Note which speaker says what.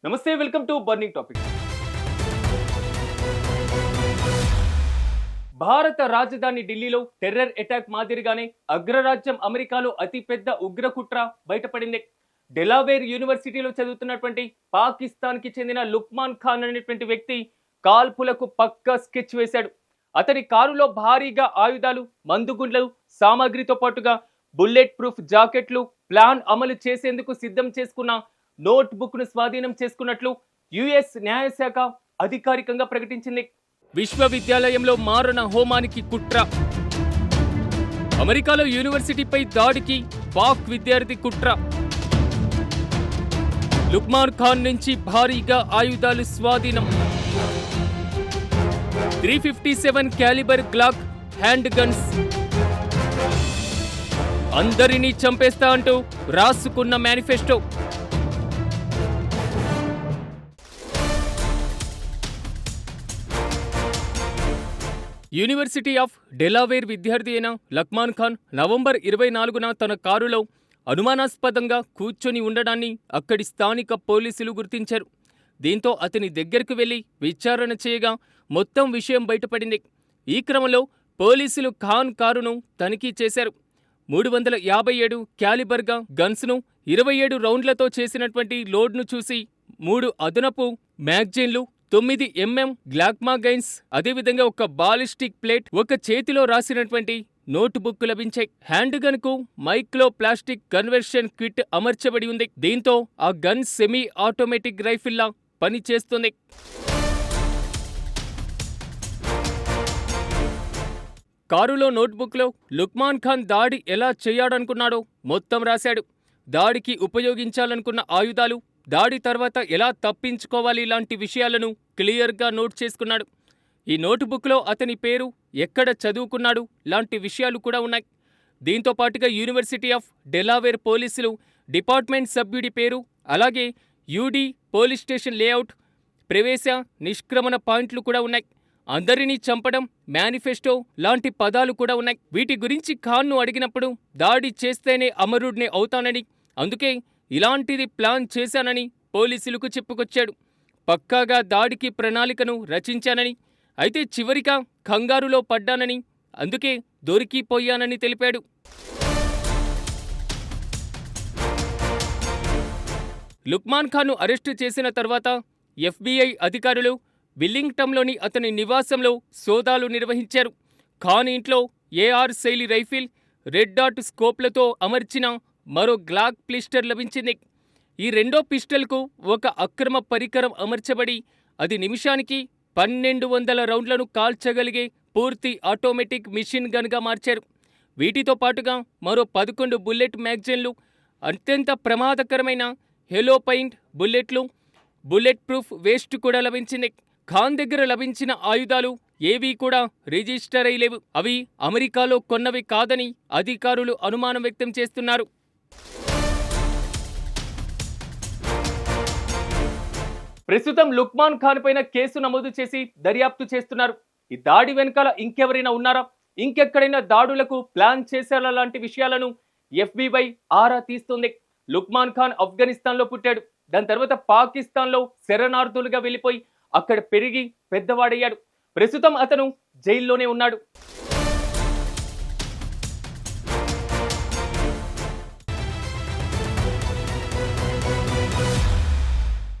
Speaker 1: నమస్తే, welcome to burning topic. భారత రాజధాని ఢిల్లీలో టెర్రర్ అటాక్ మాదిరిగానే అగ్రరాజ్యం అమెరికాలో అతిపెద్ద ఉగ్ర కుట్ర బయటపడింది. డెలావేర్ యూనివర్సిటీలో చదువుతున్నటువంటి పాకిస్తాన్కి చెందిన లుక్మాన్ ఖాన్ అనేటువంటి వ్యక్తి కాల్పులకు పక్కా స్కెచ్ వేశాడు. అతని కారులో భారీగా ఆయుధాలు, మందుగుండ్లు, సామాగ్రితో పాటుగా బుల్లెట్ ప్రూఫ్ జాకెట్లు, ప్లాన్ అమలు చేసేందుకు సిద్ధం చేసుకున్న నోట్ బుక్ ను స్వాధీనం చేసుకున్నట్లు యుఎస్ న్యాయశాఖ అధికారికంగా ప్రకటించింది. విశ్వవిద్యాలయంలో మారణ హోమానికి కుట్ర. అమెరికాలో యూనివర్సిటీపై దాడికి పాక్ విద్యార్థి కుట్ర. లుక్మాన్ ఖాన్ నుంచి భారీగా ఆయుధాలు స్వాధీనం. 357 క్యాలిబర్ గ్లాక్ హ్యాండ్ గన్స్. అందరినీ చంపేస్తా అంటూ రాసుకున్న మేనిఫెస్టో. యూనివర్సిటీ ఆఫ్ డెలావేర్ విద్యార్థి అయిన లుక్మాన్ ఖాన్ నవంబర్ 24న తన కారులో అనుమానాస్పదంగా కూర్చొని ఉండడాన్ని అక్కడి స్థానిక పోలీసులు గుర్తించారు. దీంతో అతని దగ్గరకు వెళ్లి విచారణ చేయగా మొత్తం విషయం బయటపడింది. ఈ క్రమంలో పోలీసులు ఖాన్ కారును తనిఖీ చేశారు. 357 క్యాలిబర్గా గన్స్ను 27 రౌండ్లతో చేసినటువంటి లోడ్ను చూసి 3 అదనపు మ్యాగజైన్లు, 9 mm గ్లాక్ మ్యాగజైన్స్, అదేవిధంగా ఒక బాలిస్టిక్ ప్లేట్, ఒక చేతిలో రాసినటువంటి నోట్ బుక్ లభించాయి. హ్యాండ్ గన్ కు మైక్రో ప్లాస్టిక్ కన్వర్షన్ కిట్ అమర్చబడి ఉంది. దీంతో ఆ గన్ సెమీ ఆటోమేటిక్ రైఫిల్లా పనిచేస్తుంది. కారులో నోట్బుక్లో లుక్మాన్ ఖాన్ దాడి ఎలా చేయాడనుకున్నాడో మొత్తం రాశాడు. దాడికి ఉపయోగించాలనుకున్న ఆయుధాలు, దాడి తర్వాత ఎలా తప్పించుకోవాలి లాంటి విషయాలను క్లియర్గా నోట్ చేసుకున్నాడు. ఈ నోటుబుక్లో అతని పేరు, ఎక్కడ చదువుకున్నాడు లాంటి విషయాలు కూడా ఉన్నాయి. దీంతో పాటుగా యూనివర్సిటీ ఆఫ్ డెలావేర్ పోలీసులు డిపార్ట్మెంట్ సభ్యుడి పేరు, అలాగే యూడీ పోలీస్ స్టేషన్ లేఅవుట్, ప్రవేశ నిష్క్రమణ పాయింట్లు కూడా ఉన్నాయి. అందరినీ చంపడం, మేనిఫెస్టో లాంటి పదాలు కూడా ఉన్నాయి. వీటి గురించి ఖాన్ను అడిగినప్పుడు దాడి చేస్తేనే అమరుడిని అవుతానని, అందుకే ఇలాంటిది ప్లాన్ చేశానని పోలీసులకు చెప్పుకొచ్చాడు. పక్కాగా దాడికి ప్రణాళికను రచించానని, అయితే చివరిగా కంగారులో పడ్డానని, అందుకే దొరికిపోయానని తెలిపాడు. లుక్మాన్ ఖాన్ను అరెస్టు చేసిన తర్వాత ఎఫ్బీఐ అధికారులు విల్లింగ్టన్లోని అతని నివాసంలో సోదాలు నిర్వహించారు. ఖాన్ ఇంట్లో ఏఆర్ శైలి రైఫిల్, రెడ్ డాట్ స్కోప్లతో అమర్చిన మరో గ్లాక్ పిస్టల్ లభించింది. ఈ రెండో పిస్టల్కు ఒక అక్రమ పరికరం అమర్చబడి అది నిమిషానికి 1200 రౌండ్లను కాల్చగలిగే పూర్తి ఆటోమేటిక్ మిషన్ గన్గా మార్చారు. వీటితో పాటుగా మరో 11 బుల్లెట్ మ్యాగజైన్లు, అత్యంత ప్రమాదకరమైన హెలో పెయింట్ బుల్లెట్లు, బుల్లెట్ ప్రూఫ్ వేస్ట్ కూడా లభించింది. ఖాన్ దగ్గర లభించిన ఆయుధాలు ఏవీ కూడా రిజిస్టర్ అయ్యలేవు. అవి అమెరికాలో కొన్నవి కాదని అధికారులు అనుమానం వ్యక్తం చేస్తున్నారు. ప్రస్తుతం లుక్మాన్ ఖాన్ పైన కేసు నమోదు చేసి దర్యాప్తు చేస్తున్నారు. ఈ దాడి వెనకాల ఇంకెవరైనా ఉన్నారా, ఇంకెక్కడైనా దాడులకు ప్లాన్ చేశారా లాంటి విషయాలను ఎఫ్బీఐ ఆరా తీస్తుంది. లుక్మాన్ ఖాన్ ఆఫ్ఘనిస్తాన్లో పుట్టాడు. దాని తర్వాత పాకిస్తాన్లో శరణార్థులుగా వెళ్ళిపోయి అక్కడ పెరిగి పెద్దవాడయ్యాడు. ప్రస్తుతం అతను జైల్లోనే ఉన్నాడు.